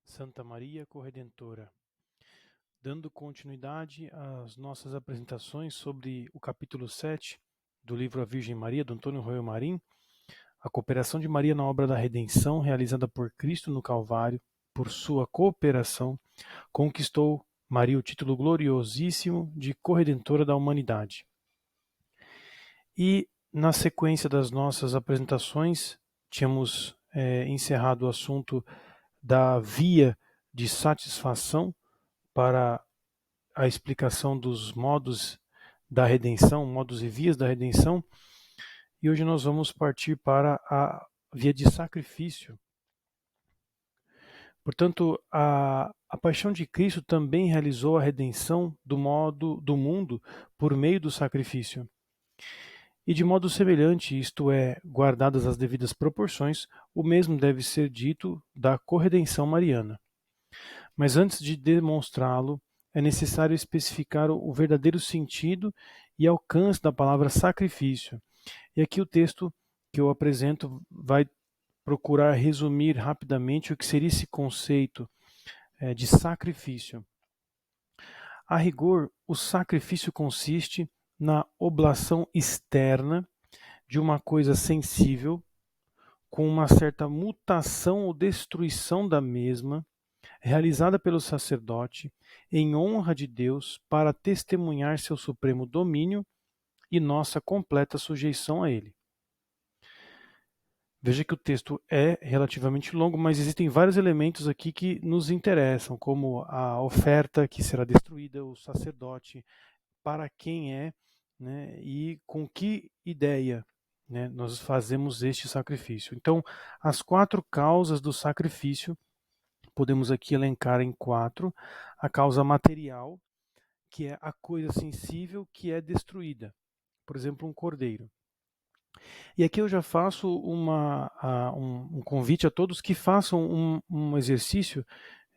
Santa Maria Corredentora. Dando continuidade às nossas apresentações sobre o capítulo 7 do livro A Virgem Maria, do Antônio Royo Marim, a cooperação de Maria na obra da redenção realizada por Cristo no Calvário, por sua cooperação, conquistou Maria o título gloriosíssimo de Corredentora da humanidade. E, na sequência das nossas apresentações, tínhamos encerrado o assunto da via de satisfação para a explicação dos modos da redenção, modos e vias da redenção, e hoje nós vamos partir para a via de sacrifício. Portanto, a paixão de Cristo também realizou a redenção do mundo por meio do sacrifício. E de modo semelhante, isto é, guardadas as devidas proporções, o mesmo deve ser dito da corredenção mariana. Mas antes de demonstrá-lo, é necessário especificar o verdadeiro sentido e alcance da palavra sacrifício. E aqui o texto que eu apresento vai procurar resumir rapidamente o que seria esse conceito de sacrifício. A rigor, o sacrifício consiste na oblação externa de uma coisa sensível, com uma certa mutação ou destruição da mesma, realizada pelo sacerdote em honra de Deus para testemunhar seu supremo domínio e nossa completa sujeição a ele. Veja que o texto é relativamente longo, mas existem vários elementos aqui que nos interessam, como a oferta que será destruída, o sacerdote, para quem é, né, e com que ideia, né, nós fazemos este sacrifício. Então, as 4 causas do sacrifício podemos aqui elencar em 4. A causa material, que é a coisa sensível que é destruída. Por exemplo, um cordeiro. E aqui eu já faço um convite a todos que façam um exercício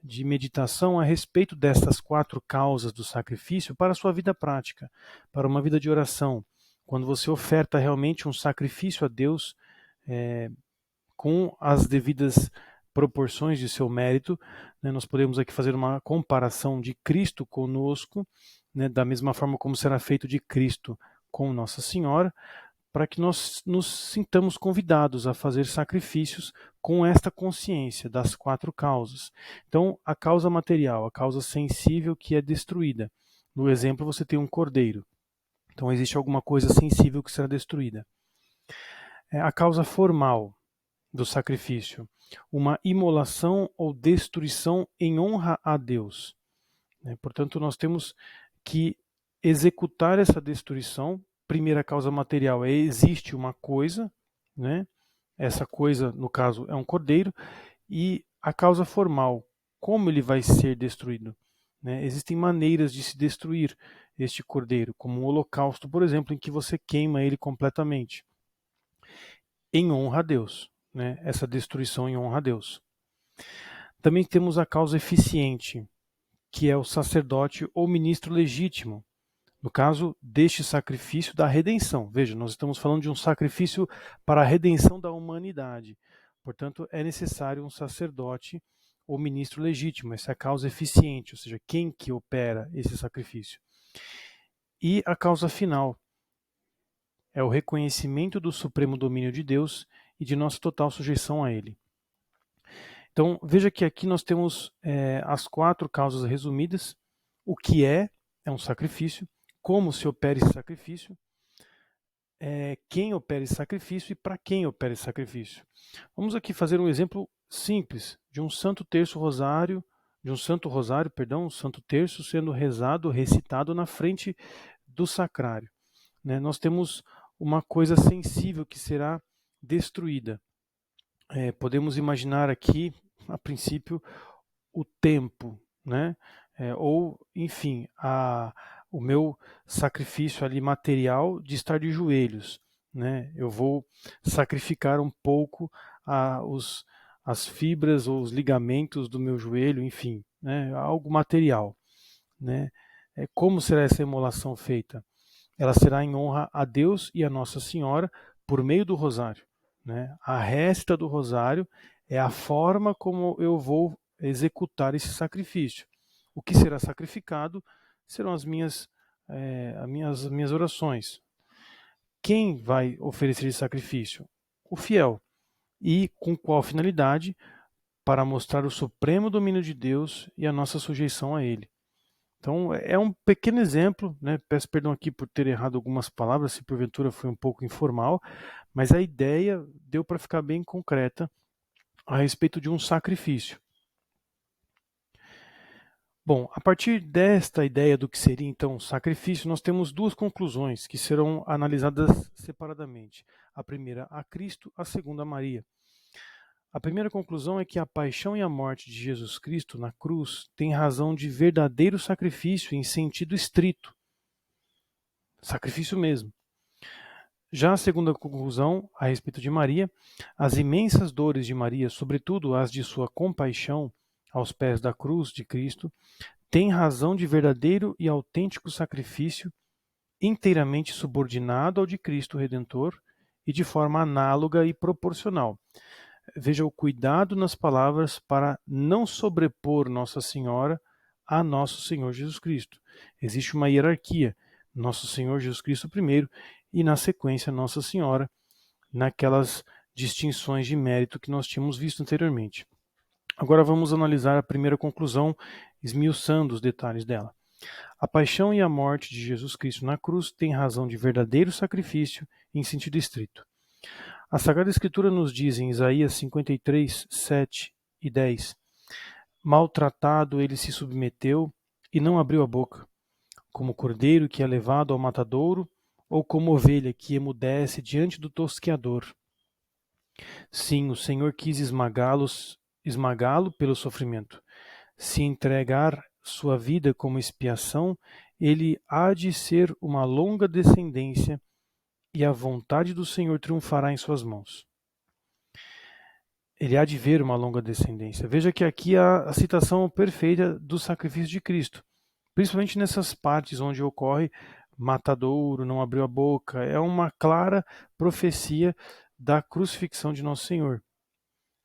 de meditação a respeito dessas 4 causas do sacrifício para a sua vida prática, para uma vida de oração. Quando você oferta realmente um sacrifício a Deus com as devidas proporções de seu mérito, né, nós podemos aqui fazer uma comparação de Cristo conosco, né, da mesma forma como será feito de Cristo com Nossa Senhora, para que nós nos sintamos convidados a fazer sacrifícios com esta consciência das 4 causas. Então, a causa material, a causa sensível que é destruída. No exemplo, você tem um cordeiro. Então, existe alguma coisa sensível que será destruída. A causa formal do sacrifício, uma imolação ou destruição em honra a Deus. Portanto, nós temos que executar essa destruição. Primeira causa material existe uma coisa, né? Essa coisa, no caso, é um cordeiro, e a causa formal, como ele vai ser destruído? Existem maneiras de se destruir este cordeiro, como um holocausto, por exemplo, em que você queima ele completamente, em honra a Deus. Essa destruição em honra a Deus. Também temos a causa eficiente, que é o sacerdote ou ministro legítimo, no caso deste sacrifício da redenção. Veja, nós estamos falando de um sacrifício para a redenção da humanidade. Portanto, é necessário um sacerdote ou ministro legítimo, essa é a causa eficiente, ou seja, quem que opera esse sacrifício. E a causa final é o reconhecimento do supremo domínio de Deus e de nossa total sujeição a ele. Então, veja que aqui nós temos as 4 causas resumidas. O que é um sacrifício, como se opera esse sacrifício, quem opera esse sacrifício e para quem opera esse sacrifício. Vamos aqui fazer um exemplo simples de um santo rosário, um santo terço sendo rezado, recitado na frente do sacrário. Nós temos uma coisa sensível que será destruída. Podemos imaginar aqui, a princípio, o tempo, ou, enfim, o meu sacrifício ali material de estar de joelhos. Eu vou sacrificar um pouco as fibras ou os ligamentos do meu joelho, enfim, algo material. Como será essa imolação feita? Ela será em honra a Deus e a Nossa Senhora por meio do rosário. A récita do rosário é a forma como eu vou executar esse sacrifício. O que será sacrificado serão as minhas orações. Quem vai oferecer esse sacrifício? O fiel. E com qual finalidade? Para mostrar o supremo domínio de Deus e a nossa sujeição a Ele. Então, é um pequeno exemplo, né? Peço perdão aqui por ter errado algumas palavras, se porventura foi um pouco informal, mas a ideia deu para ficar bem concreta a respeito de um sacrifício. Bom, a partir desta ideia do que seria então sacrifício, nós temos duas conclusões que serão analisadas separadamente. A primeira a Cristo, a segunda a Maria. A primeira conclusão é que a paixão e a morte de Jesus Cristo na cruz têm razão de verdadeiro sacrifício em sentido estrito. Sacrifício mesmo. Já a segunda conclusão, a respeito de Maria, as imensas dores de Maria, sobretudo as de sua compaixão aos pés da cruz de Cristo, têm razão de verdadeiro e autêntico sacrifício, inteiramente subordinado ao de Cristo Redentor e de forma análoga e proporcional. Veja o cuidado nas palavras para não sobrepor Nossa Senhora a Nosso Senhor Jesus Cristo. Existe uma hierarquia, Nosso Senhor Jesus Cristo primeiro e na sequência Nossa Senhora, naquelas distinções de mérito que nós tínhamos visto anteriormente. Agora vamos analisar a primeira conclusão, esmiuçando os detalhes dela. A paixão e a morte de Jesus Cristo na cruz têm razão de verdadeiro sacrifício em sentido estrito. A Sagrada Escritura nos diz em Isaías 53, 7 e 10: maltratado ele se submeteu e não abriu a boca, como cordeiro que é levado ao matadouro, ou como ovelha que emudece diante do tosqueador. Sim, o Senhor quis esmagá-lo pelo sofrimento. Se entregar sua vida como expiação, ele há de ser uma longa descendência e a vontade do Senhor triunfará em suas mãos. Ele há de ver uma longa descendência. Veja que aqui há a citação perfeita do sacrifício de Cristo, principalmente nessas partes onde ocorre matadouro, não abriu a boca. É uma clara profecia da crucifixão de Nosso Senhor.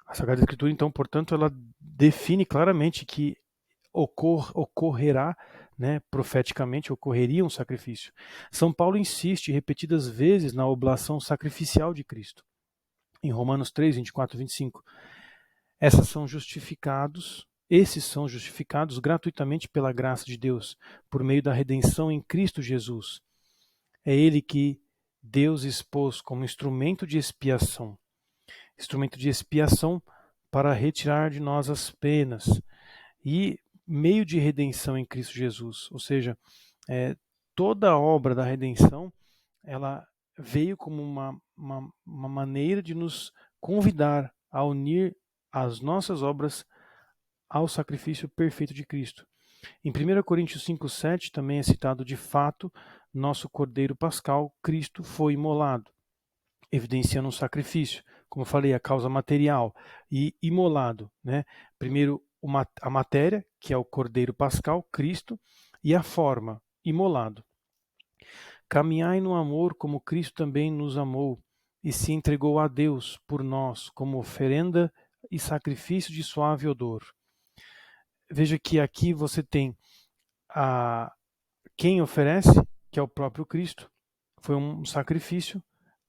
A Sagrada Escritura, então, portanto, ela define claramente que ocorrerá, né, profeticamente, ocorreria um sacrifício. São Paulo insiste repetidas vezes na oblação sacrificial de Cristo. Em Romanos 3, 24 e 25. Esses são justificados gratuitamente pela graça de Deus, por meio da redenção em Cristo Jesus. É Ele que Deus expôs como instrumento de expiação. Instrumento de expiação para retirar de nós as penas. E meio de redenção em Cristo Jesus. Ou seja, toda a obra da redenção, ela veio como uma maneira de nos convidar a unir as nossas obras ao sacrifício perfeito de Cristo. Em 1 Coríntios 5,7 também é citado: de fato, nosso Cordeiro Pascal, Cristo, foi imolado, evidenciando um sacrifício, como eu falei, a causa material, e imolado, né? Primeiro a matéria, que é o Cordeiro Pascal, Cristo, e a forma, imolado. Caminhai no amor como Cristo também nos amou e se entregou a Deus por nós como oferenda e sacrifício de suave odor. Veja que aqui você tem quem oferece, que é o próprio Cristo, foi um sacrifício,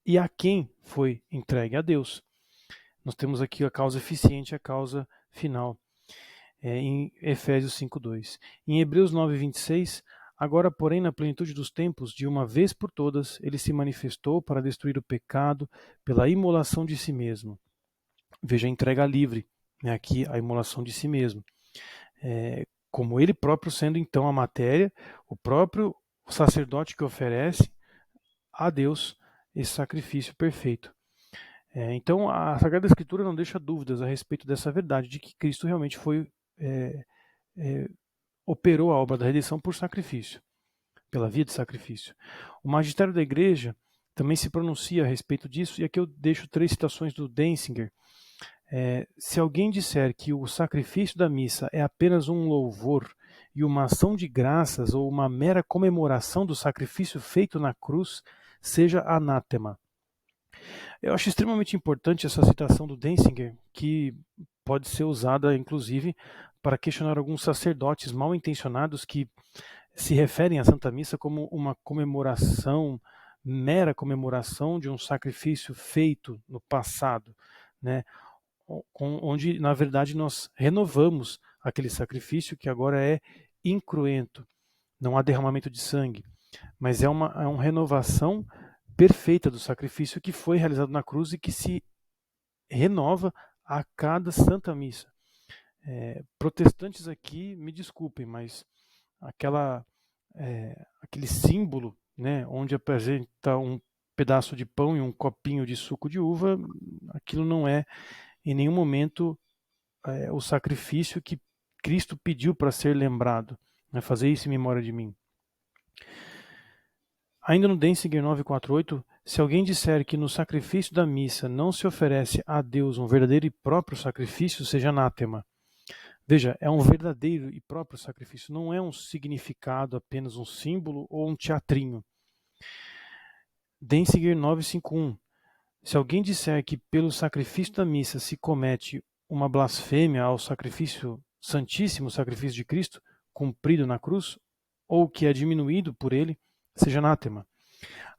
e a quem foi entregue? A Deus. Nós temos aqui a causa eficiente, a causa final, em Efésios 5:2. Em Hebreus 9:26, agora, porém, na plenitude dos tempos, de uma vez por todas, ele se manifestou para destruir o pecado pela imolação de si mesmo. Veja a entrega livre, né? Aqui a imolação de si mesmo. Como ele próprio sendo então a matéria, o próprio sacerdote que oferece a Deus esse sacrifício perfeito. Então a Sagrada Escritura não deixa dúvidas a respeito dessa verdade, de que Cristo realmente operou a obra da redenção por sacrifício, pela via de sacrifício. O magistério da Igreja também se pronuncia a respeito disso, e aqui eu deixo 3 citações do Denzinger. Se alguém disser que o sacrifício da missa é apenas um louvor e uma ação de graças ou uma mera comemoração do sacrifício feito na cruz, seja anátema. Eu acho extremamente importante essa citação do Denzinger, que pode ser usada, inclusive, para questionar alguns sacerdotes mal intencionados que se referem à Santa Missa como uma comemoração, mera comemoração de um sacrifício feito no passado, né? Onde, na verdade, nós renovamos aquele sacrifício que agora é incruento. Não há derramamento de sangue, mas é uma renovação perfeita do sacrifício que foi realizado na cruz e que se renova a cada Santa Missa. Protestantes aqui, me desculpem, mas aquele símbolo, né, onde apresenta um pedaço de pão e um copinho de suco de uva, aquilo não é em nenhum momento o sacrifício que Cristo pediu para ser lembrado, né, fazer isso em memória de mim. Ainda no Denzinger 948, se alguém disser que no sacrifício da missa não se oferece a Deus um verdadeiro e próprio sacrifício, seja anátema. Veja, é um verdadeiro e próprio sacrifício, não é um significado, apenas um símbolo ou um teatrinho. Denzinger 951. Se alguém disser que pelo sacrifício da missa se comete uma blasfêmia ao sacrifício santíssimo, sacrifício de Cristo, cumprido na cruz, ou que é diminuído por ele, seja anátema.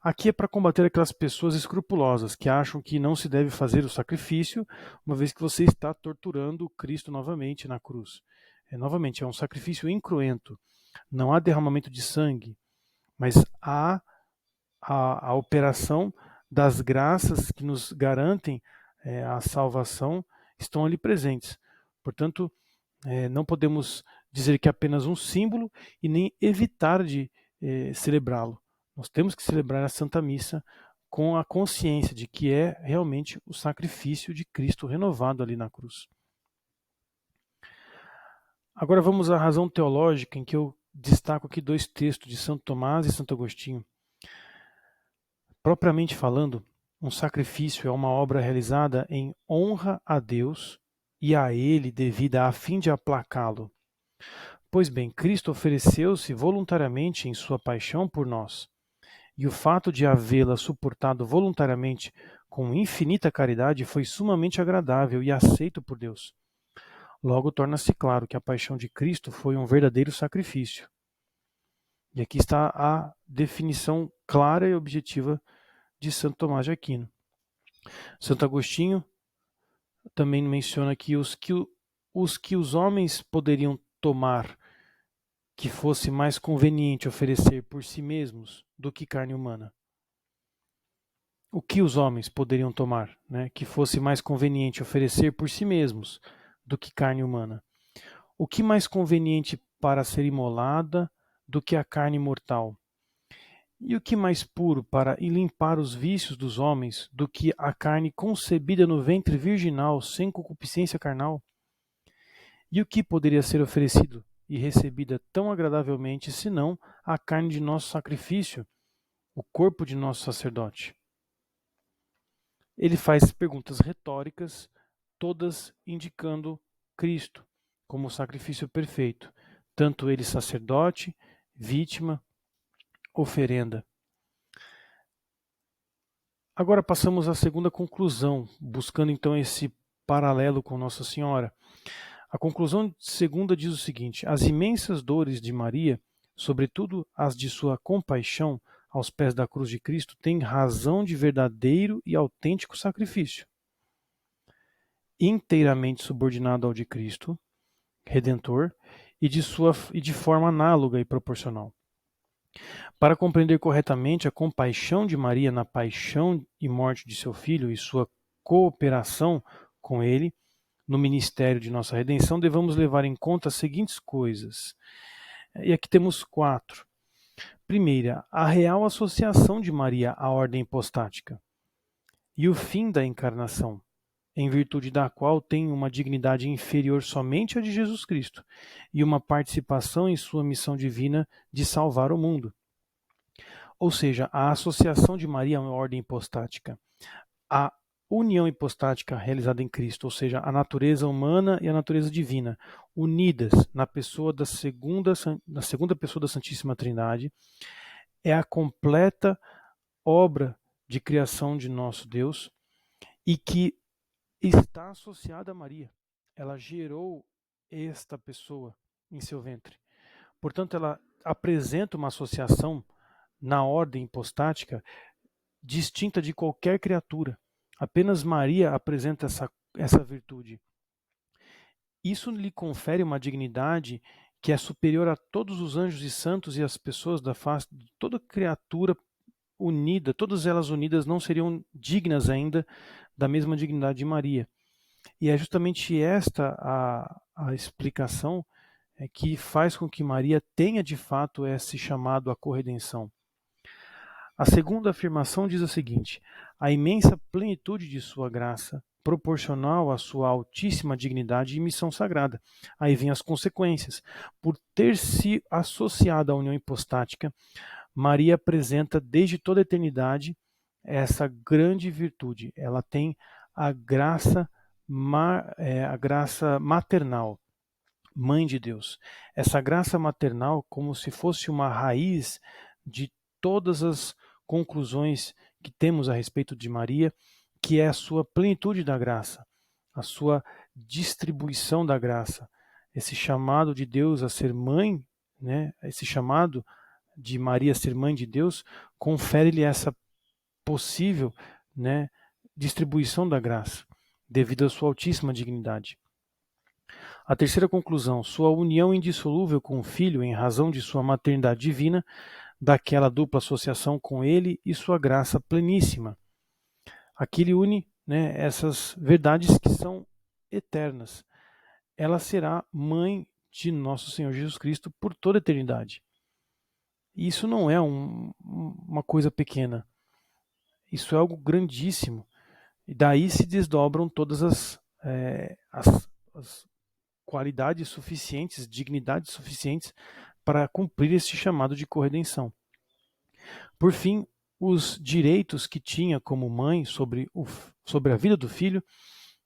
Aqui é para combater aquelas pessoas escrupulosas que acham que não se deve fazer o sacrifício, uma vez que você está torturando Cristo novamente na cruz. Novamente, é um sacrifício incruento. Não há derramamento de sangue, mas há a operação das graças que nos garantem a salvação estão ali presentes. Portanto, não podemos dizer que é apenas um símbolo e nem evitar de celebrá-lo. Nós temos que celebrar a Santa Missa com a consciência de que é realmente o sacrifício de Cristo renovado ali na cruz. Agora vamos à razão teológica, em que eu destaco aqui dois textos de Santo Tomás e Santo Agostinho. Propriamente falando, um sacrifício é uma obra realizada em honra a Deus e a Ele devida a fim de aplacá-lo. Pois bem, Cristo ofereceu-se voluntariamente em sua paixão por nós. E o fato de havê-la suportado voluntariamente com infinita caridade foi sumamente agradável e aceito por Deus. Logo, torna-se claro que a paixão de Cristo foi um verdadeiro sacrifício. E aqui está a definição clara e objetiva de Santo Tomás de Aquino. Santo Agostinho também menciona que os que os homens poderiam tomar que fosse mais conveniente oferecer por si mesmos do que carne humana. O que os homens poderiam tomar, né, que fosse mais conveniente oferecer por si mesmos do que carne humana? O que mais conveniente para ser imolada do que a carne mortal? E o que mais puro para limpar os vícios dos homens do que a carne concebida no ventre virginal sem concupiscência carnal? E o que poderia ser oferecido e recebida tão agradavelmente senão a carne de nosso sacrifício, o corpo de nosso sacerdote? Ele faz perguntas retóricas, todas indicando Cristo como o sacrifício perfeito, tanto ele sacerdote, vítima, oferenda. Agora passamos à segunda conclusão, buscando então esse paralelo com Nossa Senhora. A conclusão segunda diz o seguinte: as imensas dores de Maria, sobretudo as de sua compaixão aos pés da cruz de Cristo, têm razão de verdadeiro e autêntico sacrifício. Inteiramente subordinado ao de Cristo, Redentor, e de forma análoga e proporcional. Para compreender corretamente a compaixão de Maria na paixão e morte de seu filho e sua cooperação com ele no ministério de nossa redenção, devemos levar em conta as seguintes coisas. E aqui temos 4. Primeira, a real associação de Maria à ordem hipostática e o fim da encarnação, em virtude da qual tem uma dignidade inferior somente à de Jesus Cristo e uma participação em sua missão divina de salvar o mundo. Ou seja, a associação de Maria à ordem hipostática, a união hipostática realizada em Cristo, ou seja, a natureza humana e a natureza divina, unidas na pessoa da segunda pessoa da Santíssima Trindade, é a completa obra de criação de nosso Deus e que está associada a Maria. ela gerou esta pessoa em seu ventre. Portanto, ela apresenta uma associação na ordem hipostática distinta de qualquer criatura. Apenas Maria apresenta essa virtude. Isso lhe confere uma dignidade que é superior a todos os anjos e santos e as pessoas da face de toda criatura unida, todas elas unidas não seriam dignas ainda da mesma dignidade de Maria. E é justamente esta a explicação que faz com que Maria tenha de fato esse chamado à corredenção. A segunda afirmação diz o seguinte: a imensa plenitude de sua graça, proporcional à sua altíssima dignidade e missão sagrada. Aí vem as consequências. Por ter se associado à união hipostática, Maria apresenta desde toda a eternidade essa grande virtude. Ela tem a graça maternal, mãe de Deus. Essa graça maternal, como se fosse uma raiz de todas as conclusões que temos a respeito de Maria, que é a sua plenitude da graça, a sua distribuição da graça, esse chamado de Deus a ser mãe, né? Esse chamado de Maria ser mãe de Deus, confere-lhe essa possível, né, distribuição da graça, devido à sua altíssima dignidade. A terceira conclusão, sua união indissolúvel com o Filho em razão de sua maternidade divina, daquela dupla associação com ele e sua graça pleníssima. Aqui ele une, né, essas verdades que são eternas. Ela será mãe de nosso Senhor Jesus Cristo por toda a eternidade. Isso não é uma coisa pequena. Isso é algo grandíssimo. E daí se desdobram todas as qualidades suficientes, dignidades suficientes para cumprir este chamado de corredenção. Por fim, os direitos que tinha como mãe sobre a vida do filho,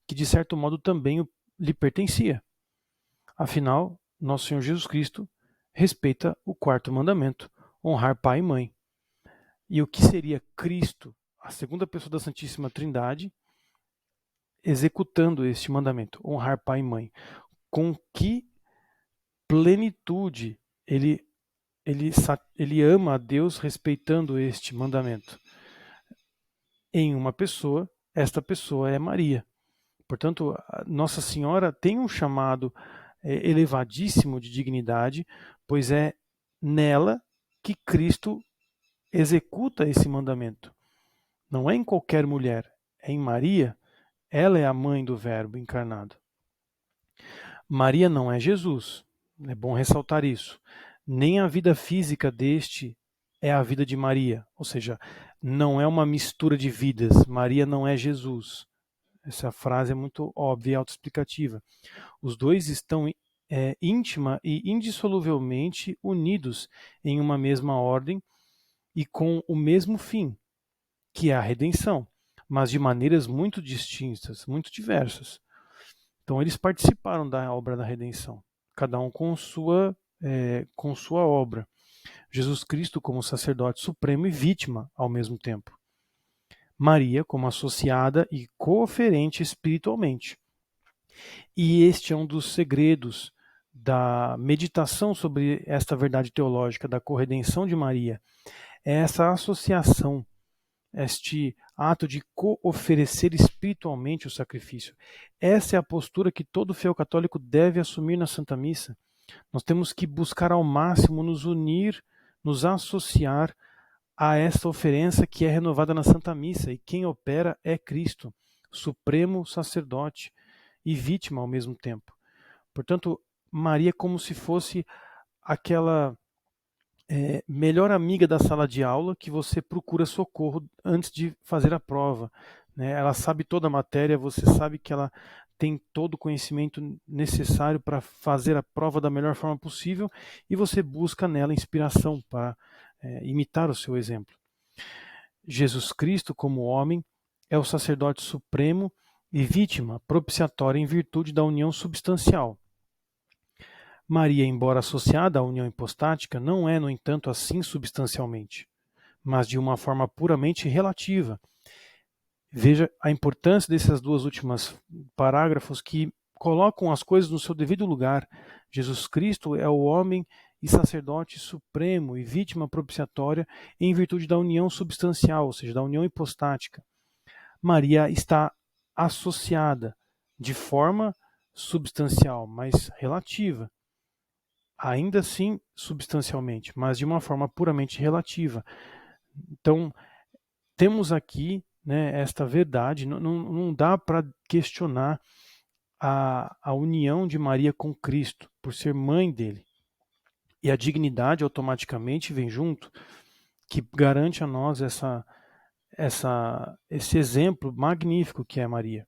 que de certo modo também lhe pertencia. Afinal, nosso Senhor Jesus Cristo respeita o quarto mandamento, honrar pai e mãe. E o que seria Cristo, a segunda pessoa da Santíssima Trindade, executando este mandamento, honrar pai e mãe? Com que plenitude ele ama a Deus respeitando este mandamento? Em uma pessoa, esta pessoa é Maria. Portanto, Nossa Senhora tem um chamado elevadíssimo de dignidade, pois é nela que Cristo executa esse mandamento. Não é em qualquer mulher, é em Maria. Ela é a mãe do Verbo encarnado. Maria não é Jesus, é bom ressaltar isso. Nem a vida física deste é a vida de Maria, ou seja, não é uma mistura de vidas. Maria não é Jesus. Essa frase é muito óbvia e autoexplicativa. Os dois estão íntima e indissoluvelmente unidos em uma mesma ordem e com o mesmo fim, que é a redenção, mas de maneiras muito distintas, muito diversas. Então eles participaram da obra da redenção, cada um com sua obra. Jesus Cristo como sacerdote supremo e vítima ao mesmo tempo. Maria como associada e cooferente espiritualmente. E este é um dos segredos da meditação sobre esta verdade teológica da corredenção de Maria. É essa associação, este ato de co-oferecer espiritualmente o sacrifício. Essa é a postura que todo fiel católico deve assumir na Santa Missa. Nós temos que buscar ao máximo nos unir, nos associar a esta oferença que é renovada na Santa Missa, e quem opera é Cristo, supremo sacerdote e vítima ao mesmo tempo. Portanto, Maria é como se fosse aquela melhor amiga da sala de aula que você procura socorro antes de fazer a prova, né? Ela sabe toda a matéria, você sabe que ela tem todo o conhecimento necessário para fazer a prova da melhor forma possível e você busca nela inspiração para imitar o seu exemplo. Jesus Cristo, como homem, é o sacerdote supremo e vítima propiciatória em virtude da união substancial. Maria, embora associada à união hipostática, não é, no entanto, assim substancialmente, mas de uma forma puramente relativa. Veja a importância desses dois últimos parágrafos que colocam as coisas no seu devido lugar. Jesus Cristo é o homem e sacerdote supremo e vítima propiciatória em virtude da união substancial, ou seja, da união hipostática. Maria está associada de forma substancial, mas relativa. Ainda assim, substancialmente, mas de uma forma puramente relativa. Então, temos aqui, né, esta verdade, não dá para questionar a união de Maria com Cristo, por ser mãe dele. E a dignidade automaticamente vem junto, que garante a nós esse exemplo magnífico que é Maria.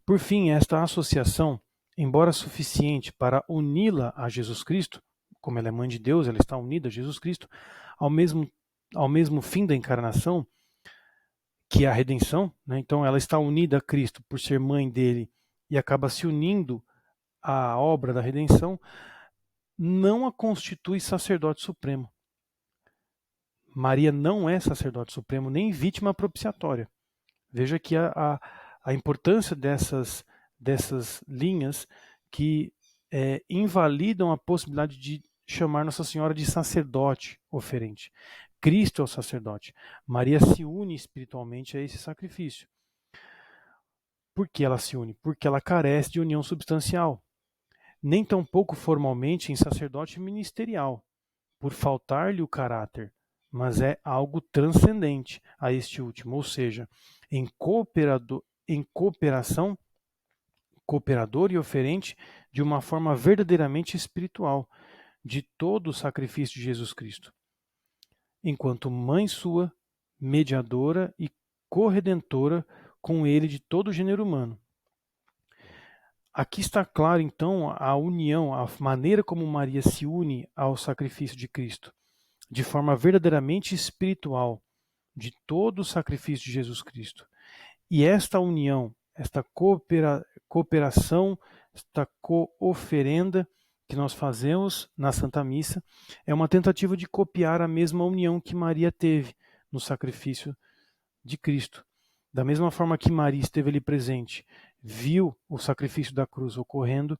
Por fim, esta associação, embora suficiente para uni-la a Jesus Cristo, como ela é mãe de Deus, ela está unida a Jesus Cristo, ao mesmo fim da encarnação, que é a redenção, né? Então ela está unida a Cristo por ser mãe dele e acaba se unindo à obra da redenção, não a constitui sacerdote supremo. Maria não é sacerdote supremo nem vítima propiciatória. Veja que a importância dessas linhas que invalidam a possibilidade de chamar Nossa Senhora de sacerdote oferente. Cristo é o sacerdote. Maria se une espiritualmente a esse sacrifício. Por que ela se une? Porque ela carece de união substancial. Nem tampouco formalmente em sacerdote ministerial, por faltar-lhe o caráter, mas é algo transcendente a este último, ou seja, em cooperação, cooperador e oferente de uma forma verdadeiramente espiritual de todo o sacrifício de Jesus Cristo, enquanto mãe sua, mediadora e corredentora com ele de todo o gênero humano. Aqui está claro, então, a união, a maneira como Maria se une ao sacrifício de Cristo, de forma verdadeiramente espiritual, de todo o sacrifício de Jesus Cristo. E esta união, esta cooperação, esta co-oferenda que nós fazemos na Santa Missa, é uma tentativa de copiar a mesma união que Maria teve no sacrifício de Cristo. Da mesma forma que Maria esteve ali presente, viu o sacrifício da cruz ocorrendo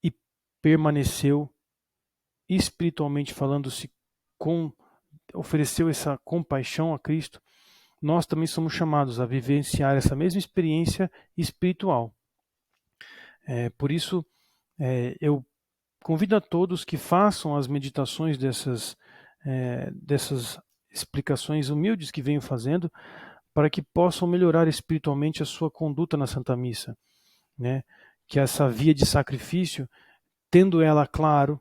e permaneceu, espiritualmente falando, ofereceu essa compaixão a Cristo, nós também somos chamados a vivenciar essa mesma experiência espiritual. Por isso, eu convido a todos que façam as meditações dessas explicações humildes que venho fazendo, para que possam melhorar espiritualmente a sua conduta na Santa Missa, né? Que essa via de sacrifício, tendo ela claro,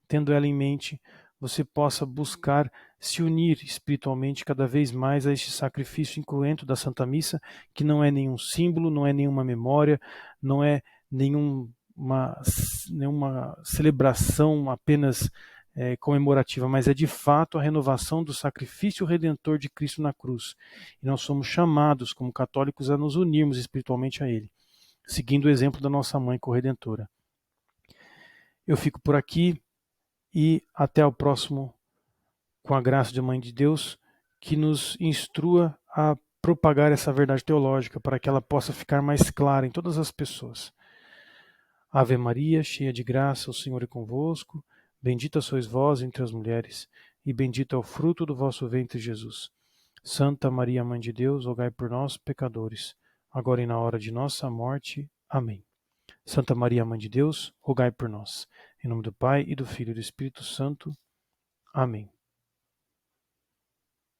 tendo ela em mente, você possa buscar se unir espiritualmente cada vez mais a este sacrifício incruento da Santa Missa, que não é nenhum símbolo, não é nenhuma memória, não é nenhuma celebração apenas comemorativa, mas é de fato a renovação do sacrifício redentor de Cristo na cruz. E nós somos chamados, como católicos, a nos unirmos espiritualmente a Ele, seguindo o exemplo da nossa Mãe Corredentora. Eu fico por aqui e até o próximo, com a graça de Mãe de Deus, que nos instrua a propagar essa verdade teológica para que ela possa ficar mais clara em todas as pessoas. Ave Maria, cheia de graça, o Senhor é convosco. Bendita sois vós entre as mulheres, e bendito é o fruto do vosso ventre, Jesus. Santa Maria, Mãe de Deus, rogai por nós, pecadores, agora e na hora de nossa morte. Amém. Santa Maria, Mãe de Deus, rogai por nós. Em nome do Pai, e do Filho e do Espírito Santo. Amém.